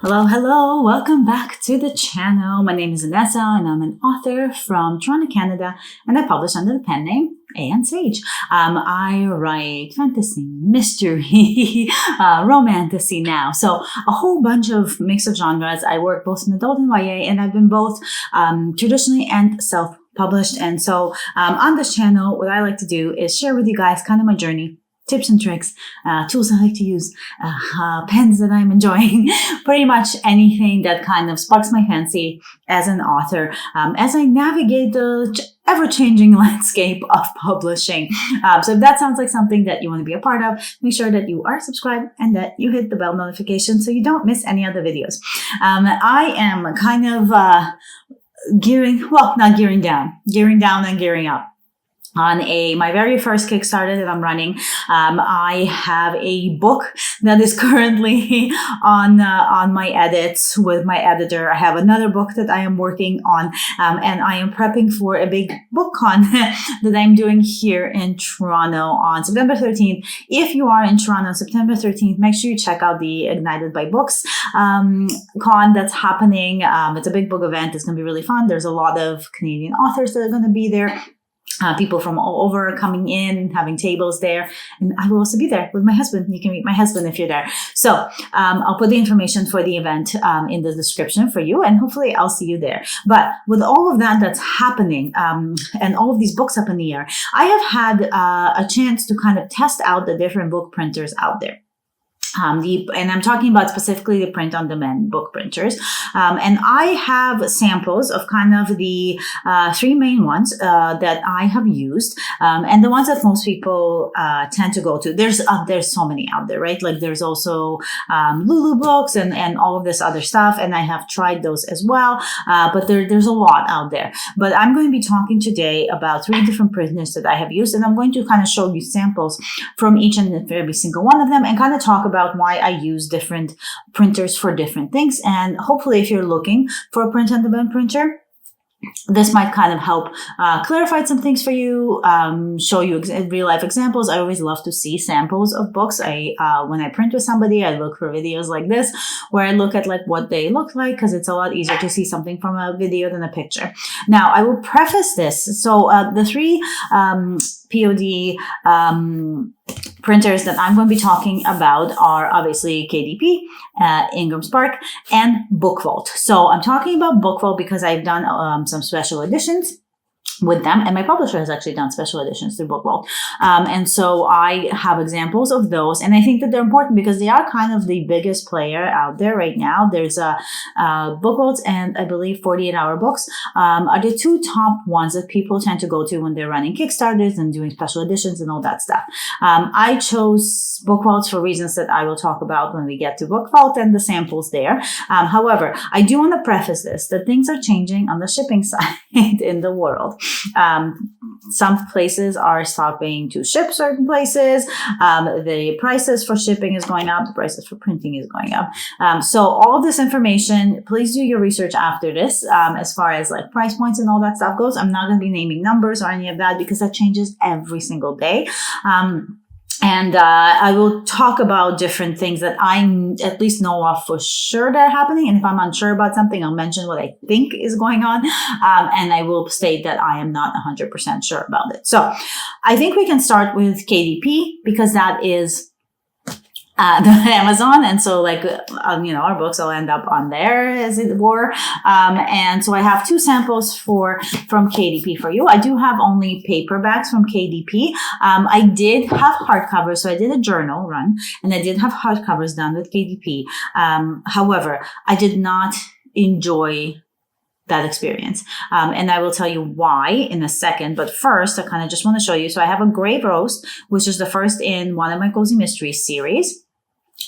Hello, welcome back to the channel. My name is Vanessa and I'm an author from Toronto, Canada, and I publish under the pen name A.N. Sage. I write fantasy, mystery, romantasy now. So a whole bunch of mix of genres. I work both in adult and YA, and I've been both traditionally and self-published. And so on this channel, what I like to do is share with you guys kind of my journey, tips and tricks, tools I like to use, pens that I'm enjoying, pretty much anything that kind of sparks my fancy as an author as I navigate the ever-changing landscape of publishing. So if that sounds like something that you want to be a part of, make sure that you are subscribed and that you hit the bell notification so you don't miss any other videos. I am kind of gearing down and gearing up. On my very first Kickstarter that I'm running, I have a book that is currently on my edits with my editor. I have another book that I am working on, and I am prepping for a big book con that I'm doing here in Toronto on September 13th. If you are in Toronto on September 13th, make sure you check out the Ignited by Books con that's happening. It's a big book event. It's going to be really fun. There's a lot of Canadian authors that are going to be there. People from all over coming in, having tables there. And I will also be there with my husband. You can meet my husband if you're there. So I'll put the information for the event in the description for you, and hopefully I'll see you there. But with all of that that's happening and all of these books up in the air, I have had a chance to kind of test out the different book printers out there. And I'm talking about specifically the print-on-demand book printers. And I have samples of kind of the three main ones that I have used, and the ones that most people tend to go to. There's so many out there, right? Like there's also Lulu Books and all of this other stuff, and I have tried those as well. But there's a lot out there. But I'm going to be talking today about three different printers that I have used, and I'm going to kind of show you samples from each and every single one of them, and kind of talk about why I use different printers for different things. And hopefully if you're looking for a print-on-demand printer, this might kind of help clarify some things for you, show you real-life examples. I always love to see samples of books. When I print with somebody, I look for videos like this, where I look at like what they look like, because it's a lot easier to see something from a video than a picture. Now, I will preface this. So the three POD printers that I'm going to be talking about are obviously KDP, Ingram Spark, and BookVault. So I'm talking about BookVault because I've done some special editions with them, and my publisher has actually done special editions through BookVault. And so I have examples of those, and I think that they're important because they are kind of the biggest player out there right now. There's BookVault and I believe 48-Hour Books are the two top ones that people tend to go to when they're running Kickstarters and doing special editions and all that stuff. I chose BookVault for reasons that I will talk about when we get to BookVault and the samples there. However, I do want to preface this, that things are changing on the shipping side in the world. Some places are stopping to ship certain places. The prices for shipping is going up. The prices for printing is going up. So all of this information, please do your research after this. As far as like price points and all that stuff goes, I'm not going to be naming numbers or any of that because that changes every single day. And I will talk about different things that I at least know of for sure that are happening. And if I'm unsure about something, I'll mention what I think is going on. And I will state that I am not 100% sure about it. So I think we can start with KDP because that is the Amazon. And so like, our books will end up on there as it were. And so I have two samples from KDP for you. I do have only paperbacks from KDP. I did have hardcovers. So I did a journal run and I did have hardcovers done with KDP. However, I did not enjoy that experience. And I will tell you why in a second. But first, I kind of just want to show you. So I have a Grave Rose, which is the first in one of my Cozy Mysteries series.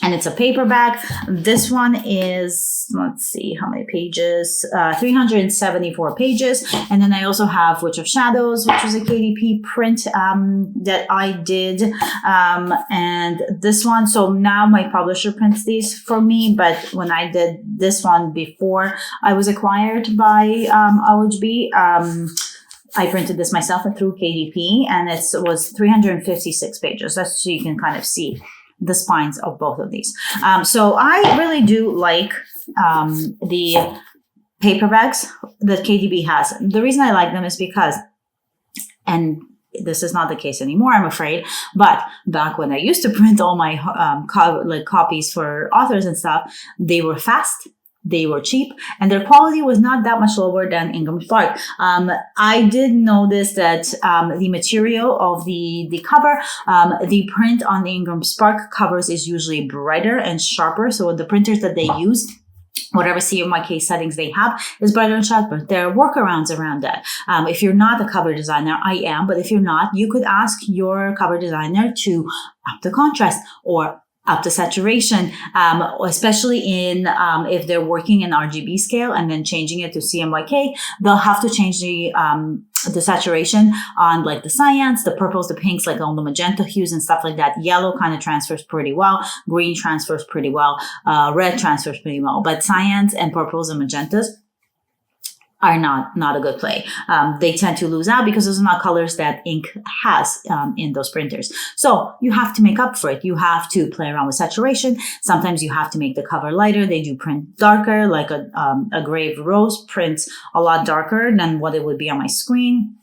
And it's a paperback. This one is, let's see, how many pages? 374 pages. And then I also have Witch of Shadows, which was a KDP print that I did. And this one, so now my publisher prints these for me. But when I did this one before I was acquired by OHB, I printed this myself through KDP, and it was 356 pages. That's so you can kind of see the spines of both of these. So I really do like the paperbacks that KDP has. The reason I like them is because, and this is not the case anymore, I'm afraid, but back when I used to print all my copies for authors and stuff, they were fast, they were cheap, and their quality was not that much lower than Ingram Spark. I did notice that the material of the cover, the print on the Ingram Spark covers is usually brighter and sharper. So the printers that they use, whatever CMYK settings they have, is brighter and sharper. There are workarounds around that. If you're not a cover designer, I am, but if you're not, you could ask your cover designer to up the contrast or up the saturation, especially in if they're working in RGB scale and then changing it to CMYK, they'll have to change the saturation on like the cyans, the purples, the pinks, like all the magenta hues and stuff like that. Yellow kind of transfers pretty well. Green transfers pretty well. Red transfers pretty well. But cyans and purples and magentas are not a good play. They tend to lose out because those are not colors that ink has in those printers. So you have to make up for it. You have to play around with saturation. Sometimes you have to make the cover lighter. They do print darker, like a Grave Rose prints a lot darker than what it would be on my screen.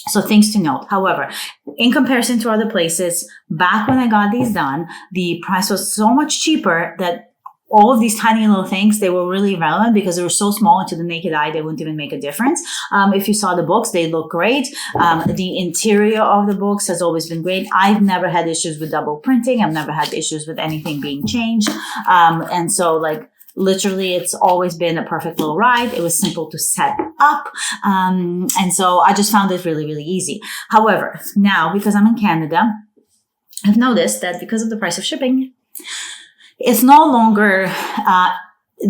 So things to note. However, in comparison to other places, back when I got these done, the price was so much cheaper that all of these tiny little things, they were really relevant because they were so small and to the naked eye, they wouldn't even make a difference. If you saw the books, they look great. The interior of the books has always been great. I've never had issues with double printing. I've never had issues with anything being changed. And so like, literally, it's always been a perfect little ride. It was simple to set up. And so I just found it really, really easy. However, now because I'm in Canada, I've noticed that because of the price of shipping, it's no longer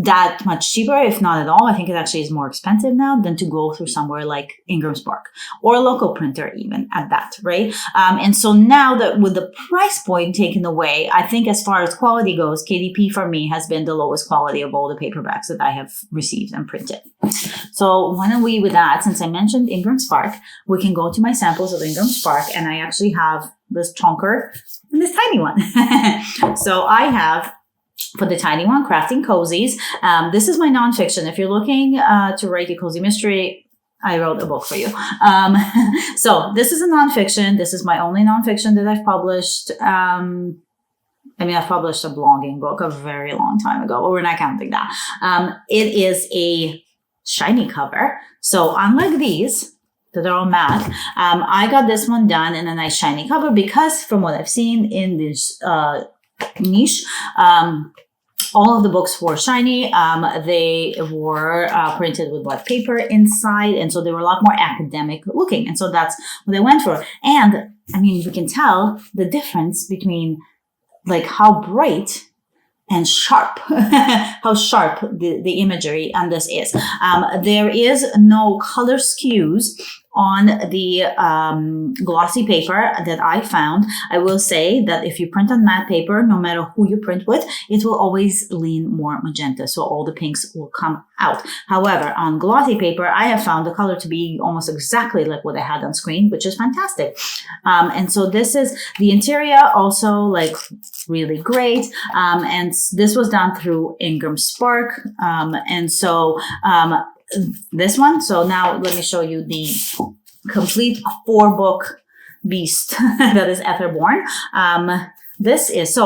that much cheaper, if not at all. I think it actually is more expensive now than to go through somewhere like Ingram Spark or a local printer even at that, right? And so now that with the price point taken away, I think as far as quality goes, KDP for me has been the lowest quality of all the paperbacks that I have received and printed. So why don't we, with that, since I mentioned Ingram Spark, we can go to my samples of Ingram Spark, and I actually have this chunker and this tiny one. So I have, for the tiny one, Crafting Cozies. This is my nonfiction. If you're looking to write a cozy mystery, I wrote a book for you. So this is a nonfiction. This is my only nonfiction that I've published. I mean, I've published a blogging book a very long time ago, but we're not counting that. It is a shiny cover. So unlike these, that are all matte, I got this one done in a nice shiny cover because from what I've seen in this niche, all of the books were shiny. They were printed with white paper inside, and so they were a lot more academic looking, and so that's what they went for. And I mean, you can tell the difference between like how bright and sharp, how sharp the imagery on this is. There is no color skews on the glossy paper that I found. I will say that if you print on matte paper, no matter who you print with, it will always lean more magenta. So all the pinks will come out. However, on glossy paper, I have found the color to be almost exactly like what I had on screen, which is fantastic. And so this is the interior, also like really great. And this was done through Ingram Spark. And so this one. So now let me show you the complete 4-book beast that is Etherborn. This is,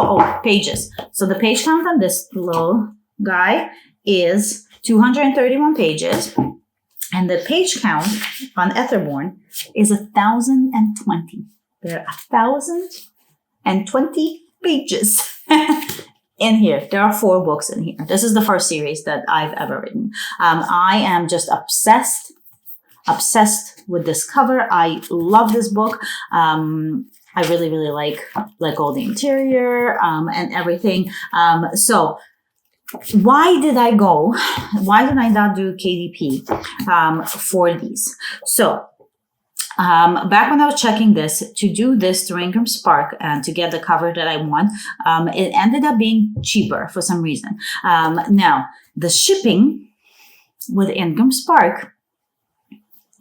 pages. So the page count on this little guy is 231 pages. And the page count on Etherborn is 1,020. There are 1,020 pages. In here, there are 4 books in here. This is the first series that I've ever written. I am just obsessed with this cover. I love this book. I really, really like all the interior and everything. So why did I not do KDP for these? So back when I was checking this, to do this through Ingram Spark and to get the cover that I want, it ended up being cheaper for some reason. Now, the shipping with Ingram Spark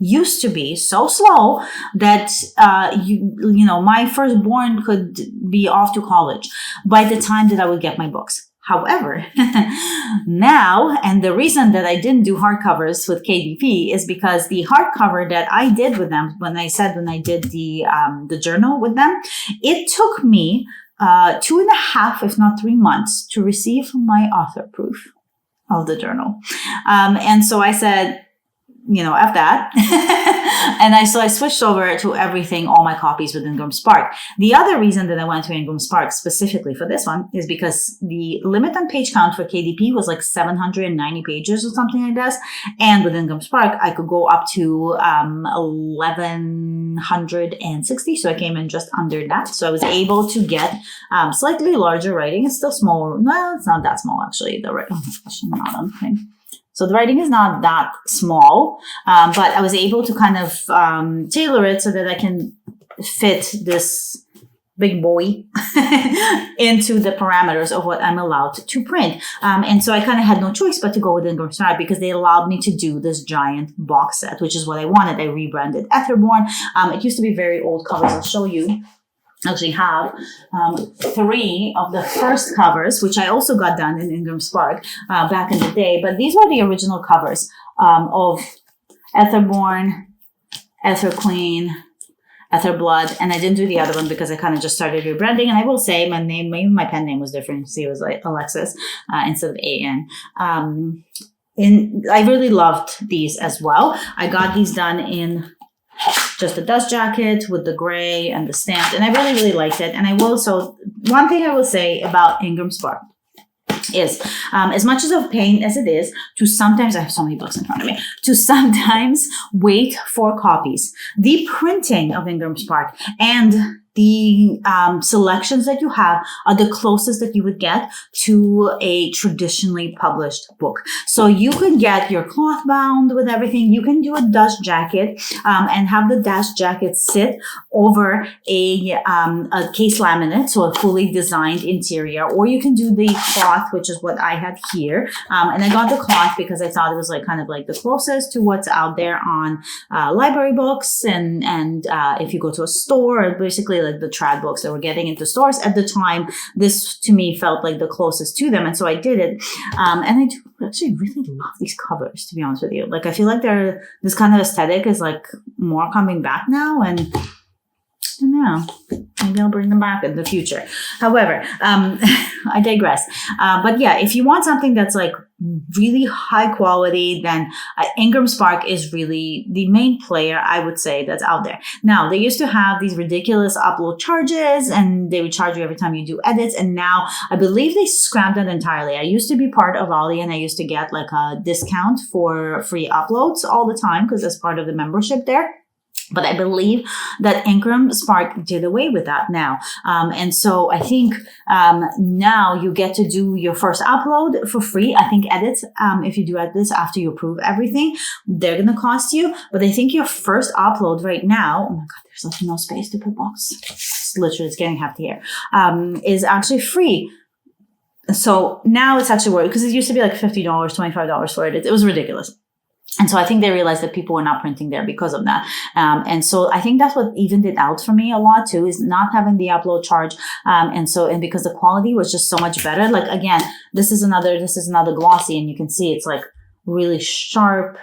used to be so slow that, my firstborn could be off to college by the time that I would get my books. However, now, and the reason that I didn't do hardcovers with KDP is because the hardcover that I did with them, when I did the journal with them, it took me 2.5, if not 3 months, to receive my author proof of the journal. And so I said, F that. And I switched over to everything, all my copies with Ingram Spark. The other reason that I went to Ingram Spark specifically for this one is because the limit on page count for KDP was like 790 pages or something like this. And with Ingram Spark, I could go up to 1160. So I came in just under that. So I was able to get slightly larger writing. It's still small. No, it's not that small, actually. So the writing is not that small, but I was able to kind of tailor it so that I can fit this big boy into the parameters of what I'm allowed to print. And so I kind of had no choice but to go with Ingram Spark because they allowed me to do this giant box set, which is what I wanted. I rebranded Etherborn. It used to be very old covers. I'll show you. I actually have 3 of the first covers, which I also got done in Ingram Spark back in the day. But these were the original covers of Etherborn, Etherqueen, Etherblood, and I didn't do the other one because I kind of just started rebranding. And I will say my name, maybe my pen name was different. See, it was like Alexis instead of AN. I really loved these as well. I got these done in just the dust jacket with the gray and the stamp. And I really, really liked it. And one thing I will say about Ingram Spark is, as much as of pain as it is, to sometimes, I have so many books in front of me, to sometimes wait for copies. The printing of Ingram Spark and the selections that you have are the closest that you would get to a traditionally published book. So you can get your cloth bound with everything. You can do a dust jacket and have the dust jacket sit over a case laminate, so a fully designed interior, or you can do the cloth, which is what I had here. And I got the cloth because I thought it was like kind of like the closest to what's out there on library books, and if you go to a store, basically like the trad books that were getting into stores at the time, this to me felt like the closest to them. And so I did it. And I do actually really love these covers, to be honest with you. Like, I feel like this kind of aesthetic is like more coming back now, and I don't know, maybe I'll bring them back in the future. However, I digress. But yeah, if you want something that's like really high quality, then Ingram Spark is really the main player, I would say, that's out there. Now, they used to have these ridiculous upload charges, and they would charge you every time you do edits. And now I believe they scrapped that entirely. I used to be part of Ollie, and I used to get like a discount for free uploads all the time because that's part of the membership there. But I believe that Ingram Spark did away with that now. And so I think now you get to do your first upload for free. I think edits, if you do edits after you approve everything, they're going to cost you. But I think your first upload right now, oh my God, there's like no space to put books. It's getting hefty here, is actually free. So now it's actually worth it, because it used to be like $50, $25 for it. It was ridiculous. And so I think they realized that people were not printing there because of that. And so I think that's what evened it out for me a lot too, is not having the upload charge. And because the quality was just so much better. Like, again, this is another glossy, and you can see it's like really sharp.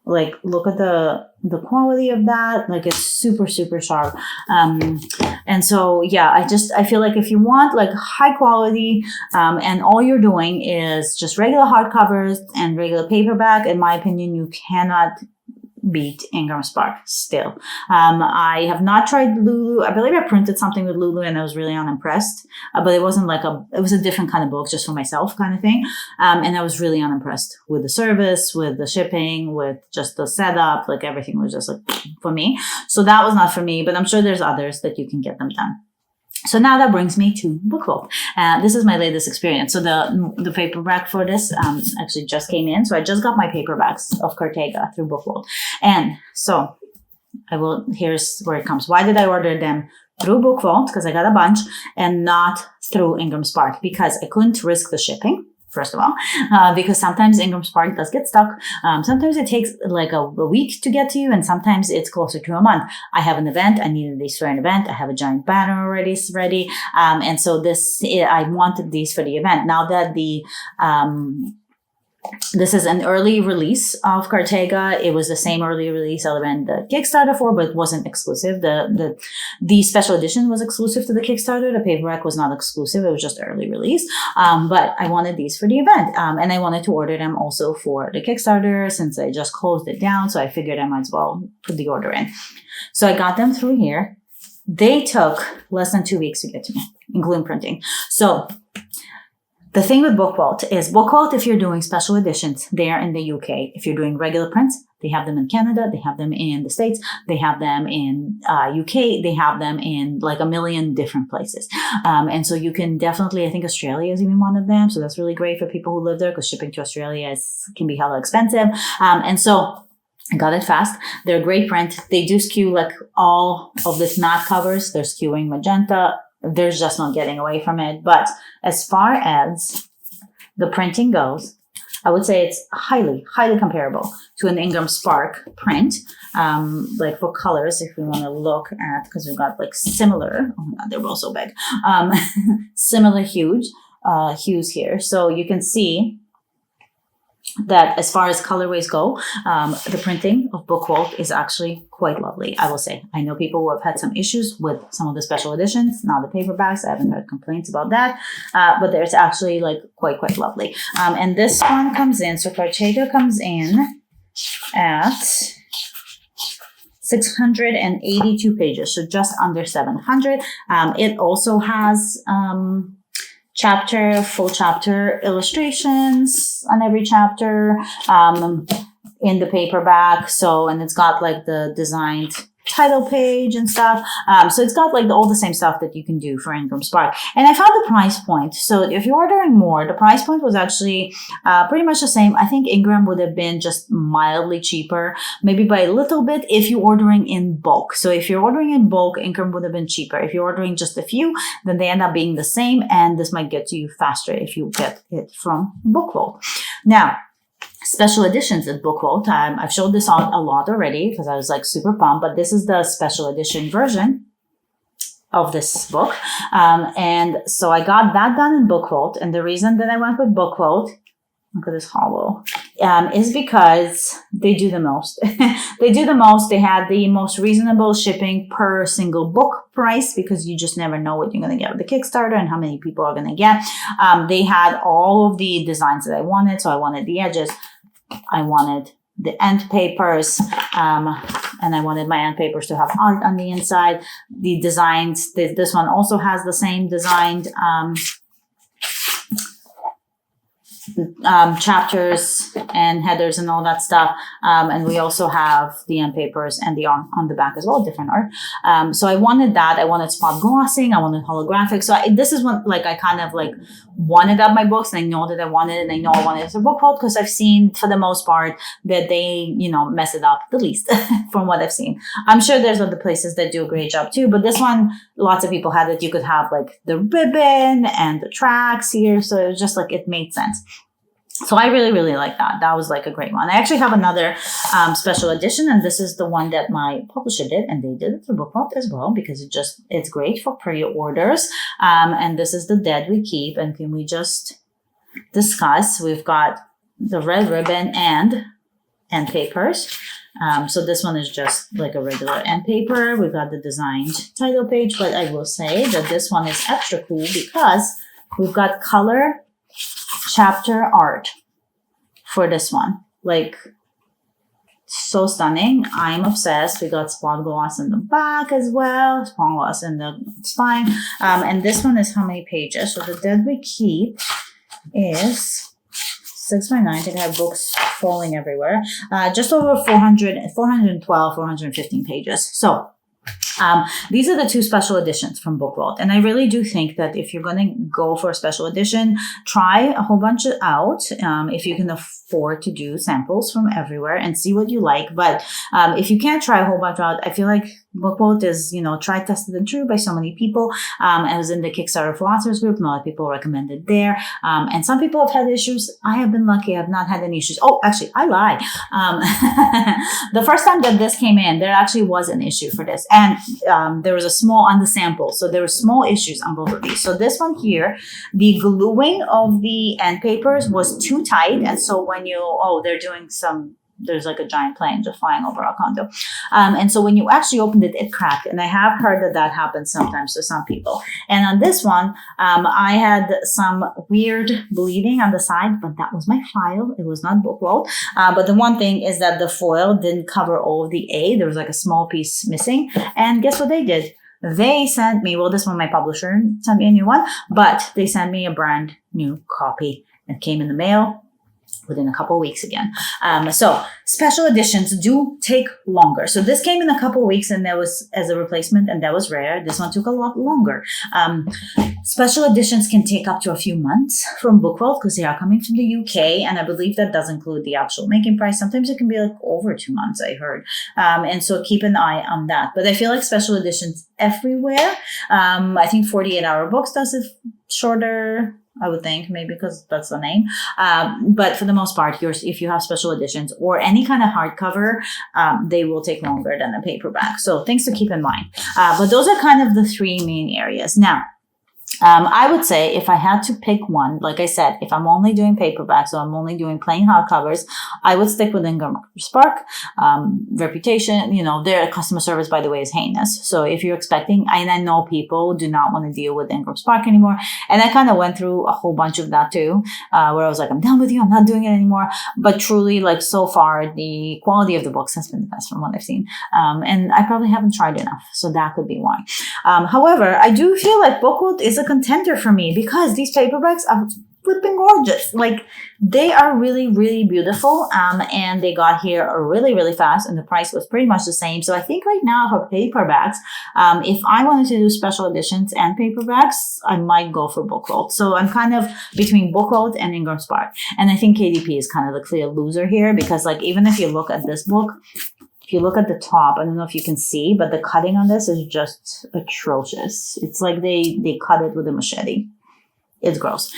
Like, look at the quality of that. Like, it's super, super sharp. And so, yeah, I feel like if you want like high quality, and all you're doing is just regular hardcovers and regular paperback, in my opinion, you cannot beat Ingram Spark still. I have not tried Lulu. I believe I printed something with Lulu and I was really unimpressed, but it wasn't like it was a different kind of book, just for myself kind of thing. And I was really unimpressed with the service, with the shipping, with just the setup, like everything was just like for me. So that was not for me, but I'm sure there's others that you can get them done. So now that brings me to BookVault. This is my latest experience. So the paperback for this actually just came in. So I just got my paperbacks of Cortega through BookVault. And so here's where it comes. Why did I order them through BookVault? Because I got a bunch, and not through Ingram Spark, because I couldn't risk the shipping. first of all, because sometimes Ingram Spark does get stuck. Sometimes it takes like a week to get to you, and sometimes it's closer to a month. I have an event. I needed these for an event. I have a giant banner already ready. And so I wanted these for the event. Now that this is an early release of Cartega. It was the same early release I ran the Kickstarter for, but it wasn't exclusive. The special edition was exclusive to the Kickstarter. The paperback was not exclusive. It was just early release. But I wanted these for the event. And I wanted to order them also for the Kickstarter since I just closed it down. So I figured I might as well put the order in. So I got them through here. They took less than 2 weeks to get to me, including printing. So the thing with BookVault is BookVault, if you're doing special editions, they are in the UK. If you're doing regular prints, they have them in Canada. They have them in the States. They have them in UK. They have them in like a million different places. And so you can definitely, I think Australia is even one of them. So that's really great for people who live there because shipping to Australia can be hella expensive. And so I got it fast. They're a great print. They do skew like all of this matte covers. They're skewing magenta. There's just no getting away from it. But as far as the printing goes, I would say it's highly, highly comparable to an Ingram Spark print. Like for colors, if we want to look at, because we've got like similar, oh my God, they're both so big, similar hues here. So you can see that as far as colorways go, the printing of BookVault is actually quite lovely, I will say. I know people who have had some issues with some of the special editions, not the paperbacks. I haven't heard complaints about that, but there's actually like quite lovely. And this one comes in, so Cartega comes in at 682 pages, so just under 700. It also has full chapter illustrations on every chapter in the paperback. So, and it's got like the designed title page and stuff. So it's got like all the same stuff that you can do for Ingram Spark. And I found the price point. So if you're ordering more, the price point was actually pretty much the same. I think Ingram would have been just mildly cheaper, maybe by a little bit if you're ordering in bulk. So if you're ordering in bulk, Ingram would have been cheaper. If you're ordering just a few, then they end up being the same. And this might get to you faster if you get it from BookVault. Now, special editions at BookVault. I've showed this on a lot already because I was like super pumped, but this is the special edition version of this book. And so I got that done in BookVault. And the reason that I went with BookVault, look at this hollow, is because they do the most. They do the most. They had the most reasonable shipping per single book price because you just never know what you're going to get with the Kickstarter and how many people are going to get. They had all of the designs that I wanted. So I wanted the edges. I wanted the end papers, and I wanted my end papers to have art on the inside. The designs, this one also has the same designed chapters and headers and all that stuff. And we also have the end papers and the art on the back as well, different art. So I wanted that. I wanted spot glossing. I wanted holographic. So this is what I kind of wanted up my books, and I know that I wanted it, and I know I wanted it for BookVault because I've seen for the most part that they, mess it up the least from what I've seen. I'm sure there's other places that do a great job too, but this one, lots of people had it. You could have the ribbon and the tracks here. So it was just it made sense. So I really, really like that. That was a great one. I actually have another special edition, and this is the one that my publisher did, and they did it for BookVault as well because it's great for pre-orders. And this is The Dead We Keep. And can we just discuss? We've got the red ribbon and end papers. So this one is just a regular end paper. We've got the designed title page, but I will say that this one is extra cool because we've got color chapter art for this one. So stunning. I'm obsessed. We got spot gloss in the back as well, spot gloss in the spine. And this one is how many pages? So The Dead We Keep is 6 by 9. I think I have books falling everywhere. Just over 412, 415 pages. So These are the two special editions from BookVault. And I really do think that if you're going to go for a special edition, try a whole bunch out if you can afford to do samples from everywhere and see what you like. But if you can't try a whole bunch out, I feel like BookVault is, tried, tested, and true by so many people. I was in the Kickstarter for Authors group, and a lot of people recommended there. And some people have had issues. I have been lucky. I've not had any issues. Oh, actually, I lied. The first time that this came in, there actually was an issue for this. And there was a small on the sample. So there were small issues on both of these. So this one here, the gluing of the end papers was too tight. And so when they're doing there's like a giant plane just flying over our condo. And so when you actually opened it, it cracked. And I have heard that happens sometimes to some people. And on this one, I had some weird bleeding on the side, but that was my file. It was not BookVault. But the one thing is that the foil didn't cover all of the A. There was like a small piece missing. And guess what they did? They sent me, this one, my publisher sent me a new one, but they sent me a brand new copy. It came in the mail within a couple of weeks again. So special editions do take longer. So this came in a couple of weeks and that was as a replacement, and that was rare. This one took a lot longer. Special editions can take up to a few months from BookVault because they are coming from the UK, and I believe that does include the actual making price. Sometimes it can be like over 2 months, I heard. And so keep an eye on that. But I feel like special editions everywhere. I think 48-hour books does it shorter, I would think, maybe because that's the name. But for the most part, if you have special editions or any kind of hardcover, they will take longer than a paperback. So things to keep in mind. But those are kind of the three main areas. Now, I would say if I had to pick one, like I said, if I'm only doing paperbacks or I'm only doing plain hardcovers, I would stick with Ingram Spark. Reputation, their customer service, by the way, is heinous. So if you're expecting, and I know people do not want to deal with Ingram Spark anymore. And I kind of went through a whole bunch of that too, where I was like, I'm done with you. I'm not doing it anymore. But truly, like so far, the quality of the books has been the best from what I've seen. And I probably haven't tried enough. So that could be why. However, I do feel like BookVault is a contender for me because these paperbacks are flipping gorgeous. Like they are really, really beautiful. And they got here really, really fast, and the price was pretty much the same. So I think right now for paperbacks, if I wanted to do special editions and paperbacks, I might go for BookVault. So I'm kind of between BookVault and Ingram Spark. And I think KDP is kind of the clear loser here because like even if you look at this book, if you look at the top, I don't know if you can see, but the cutting on this is just atrocious. It's like they cut it with a machete. It's gross.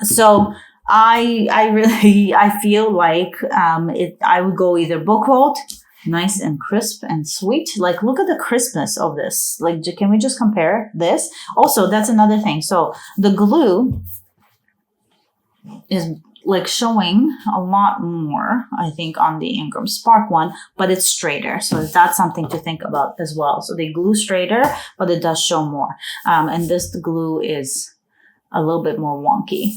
So I feel like I would go either BookVault, nice and crisp and sweet. Like look at the crispness of this. Like can we just compare this? Also, that's another thing. So the glue is like showing a lot more, I think, on the Ingram Spark one, but it's straighter. So that's something to think about as well. So they glue straighter, but it does show more. And this glue is a little bit more wonky,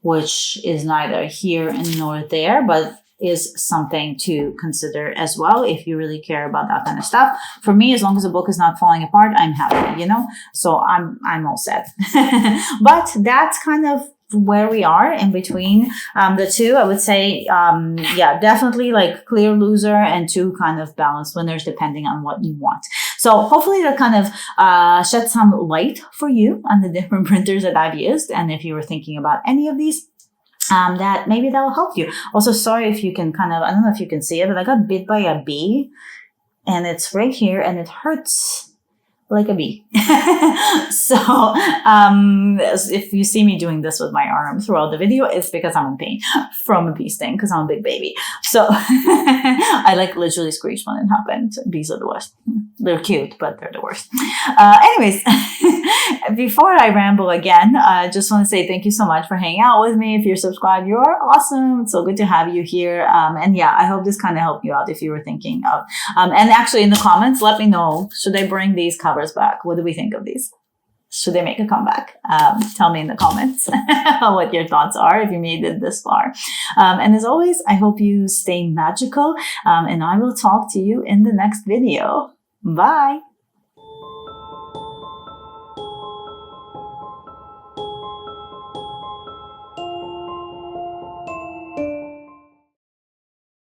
which is neither here nor there, but is something to consider as well if you really care about that kind of stuff. For me, as long as the book is not falling apart, I'm happy, so I'm all set. But that's kind of where we are in between the two. I would say, definitely like clear loser and two kind of balanced winners depending on what you want. So hopefully that kind of shed some light for you on the different printers that I've used. And if you were thinking about any of these, that maybe that will help you. Also, sorry if you can I don't know if you can see it, but I got bit by a bee and it's right here and it hurts like a bee. So if you see me doing this with my arm throughout the video, it's because I'm in pain from a bee sting because I'm a big baby. So I like literally screeched when it happened. Bees are the worst. They're cute, but they're the worst. Anyways, before I ramble again, I just want to say thank you so much for hanging out with me. If you're subscribed, you're awesome. It's so good to have you here. And yeah, I hope this kind of helped you out if you were thinking of. And actually in the comments, let me know, should I bring these covers back? What do we think of these? Should they make a comeback? Tell me in the comments what your thoughts are if you made it this far. And as always, I hope you stay magical. And I will talk to you in the next video. Bye.